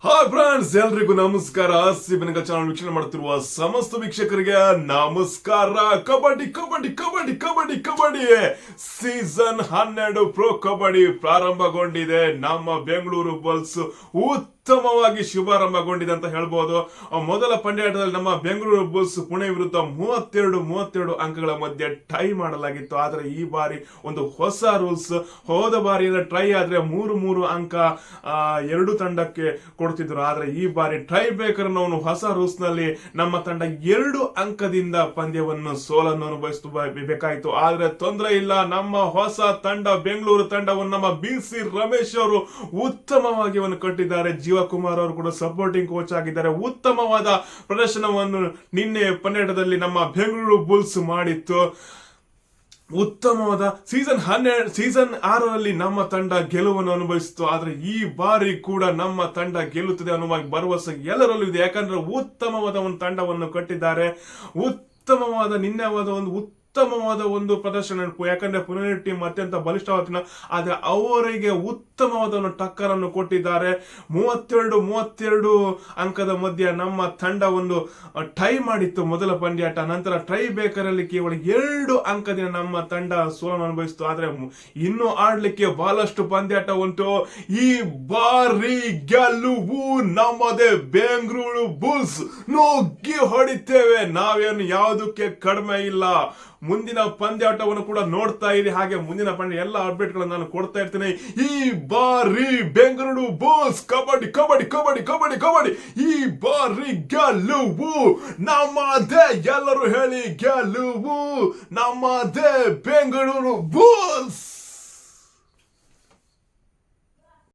Hi friends, ಎಲ್ರಿಗೂ ನಮಸ್ಕಾರ. ಸಿಬಿನಗ channel ವೀಕ್ಷಣೆ ಮಾಡುತ್ತಿರುವ ಸಮಸ್ತ ವೀಕ್ಷಕರಿಗೆ ನಮಸ್ಕಾರ. ಕಬಡ್ಡಿ ಕಬಡ್ಡಿ ಕಬಡ್ಡಿ ಕಬಡ್ಡಿ ಕಬಡ್ಡಿ ಸೀಸನ್ 12 ಪ್ರೋ ಕಬಡ್ಡಿ ಪ್ರಾರಂಭಗೊಂಡಿದೆ. ನಮ್ಮ ಬೆಂಗಳೂರು ಬುಲ್ಸ್ ಉತ್ತಮವಾಗಿ ಶುಭಾರಂಭಗೊಂಡಿದೆ ಅಂತ ಹೇಳ್ಬೋದು. ಮೊದಲ ಪಂದ್ಯಾಟದಲ್ಲಿ ನಮ್ಮ ಬೆಂಗಳೂರು ಬುಲ್ಸ್ ಪುಣೆ ವಿರುದ್ಧ 32 ಅಂಕಗಳ ಮಧ್ಯೆ ಟೈ ಮಾಡಲಾಗಿತ್ತು. ಆದರೆ ಈ ಬಾರಿ ಒಂದು ಹೊಸ ರೂಲ್ಸ್. ಹೋದ ಬಾರಿ ಟ್ರೈ ಆದ್ರೆ 3 ಅಂಕ ಎರಡು ತಂಡಕ್ಕೆ ಕೊಡ್ತಿದ್ರು. ಆದ್ರೆ ಈ ಬಾರಿ ಟ್ರೈ ಬ್ರೇಕರ್ ಅನ್ನೋ ಹೊಸ ರೂಲ್ಸ್ ನಲ್ಲಿ ನಮ್ಮ ತಂಡ 2 ಅಂಕದಿಂದ ಪಂದ್ಯವನ್ನು ಸೋಲನ್ನು ಅನುಭವಿಸಬೇಕಾಯಿತು. ಆದ್ರೆ ತೊಂದರೆ ಇಲ್ಲ, ನಮ್ಮ ಹೊಸ ತಂಡ ಬೆಂಗಳೂರು ತಂಡವನ್ನು ನಮ್ಮ BC ರಮೇಶ್ ಅವರು ಉತ್ತಮವಾಗಿ ಕಟ್ಟಿದ್ದಾರೆ. ಜೀವಕುಮಾರ್ ಅವರು ಕೂಡ ಸಪೋರ್ಟಿಂಗ್ ಕೋಚ್ ಆಗಿದ್ದಾರೆ. ಉತ್ತಮವಾದ ಪ್ರದರ್ಶನವನ್ನು ನಿನ್ನೆ ಪಂದ್ಯಾಟದಲ್ಲಿ ನಮ್ಮ ಬೆಂಗಳೂರು ಬುಲ್ಸ್ ಮಾಡಿತ್ತು. ಉತ್ತಮವಾದ ಸೀಸನ್ 6ರಲ್ಲಿ ನಮ್ಮ ತಂಡ ಗೆಲುವನ್ನು ಅನುಭವಿಸಿತು. ಆದ್ರೆ ಈ ಬಾರಿ ಕೂಡ ನಮ್ಮ ತಂಡ ಗೆಲ್ಲುತ್ತದೆ ಅನ್ನುವ ಭರವಸೆ ಎಲ್ಲರಲ್ಲೂ ಇದೆ. ಯಾಕಂದ್ರೆ ಉತ್ತಮವಾದ ಒಂದು ತಂಡವನ್ನು ಕಟ್ಟಿದ್ದಾರೆ. ಉತ್ತಮವಾದ ಒಂದು ಪ್ರದರ್ಶನ. ಯಾಕಂದ್ರೆ ಪುಣೆ ಟೀಮ್ ಅತ್ಯಂತ ಬಲಿಷ್ಠವಾದ, ಆದ್ರೆ ಅವರಿಗೆ ಉತ್ತಮವಾದ ಒಂದು ಟಕ್ಕರ್ ಅನ್ನು ಕೊಟ್ಟಿದ್ದಾರೆ. 32 ಅಂಕದ ಮಧ್ಯೆ ನಮ್ಮ ತಂಡ ಒಂದು ಟೈ ಮಾಡಿತ್ತು ಮೊದಲ ಪಂದ್ಯಾಟ. ನಂತರ ಟ್ರೈ ಬೇಕರಲ್ಲಿ ಕೇವಲ 2 ಅಂಕದಿಂದ ನಮ್ಮ ತಂಡ ಸೋಲನ್ನು ಅನುಭವಿಸಿತು. ಆದ್ರೆ ಇನ್ನು ಆಡ್ಲಿಕ್ಕೆ ಬಹಳಷ್ಟು ಪಂದ್ಯಾಟ ಉಂಟು. ಈ ಬಾರಿ ಗೆಲುವು ನಮ್ಮದೇ. ಬೆಂಗಳೂರು ಬುಲ್ಸ್ ನುಗ್ಗಿ ಹೊಡಿತೇವೆ. ನಾವೇನು ಯಾವುದಕ್ಕೆ ಕಡಿಮೆ ಇಲ್ಲ. ಮುಂದಿನ ಪಂದ್ಯಾಟವನ್ನು ಕೂಡ ನೋಡ್ತಾ ಇರಿ. ಹಾಗೆ ಮುಂದಿನ ಪಂದ್ಯ ಎಲ್ಲ ಅಪ್ಡೇಟ್ ಗಳನ್ನು ನಾನು ಕೊಡ್ತಾ ಇರ್ತೀನಿ. ಈ ಬಾರಿ ಬೆಂಗಳೂರು ಬುಲ್ಸ್ ಕಬಡ್ಡಿ ಕಬಡ್ಡಿ ಕಬಡ್ಡಿ ಕಬಡ್ಡಿ ಕಬಡ್ಡಿ ಈ ಬಾರಿ ಗೆಲುವು ನಮ್ಮದೇ. ಎಲ್ಲರೂ ಹೇಳಿ, ಗೆಲುವು ನಮ್ಮದೇ. ಬೆಂಗಳೂರು ಬುಲ್ಸ್.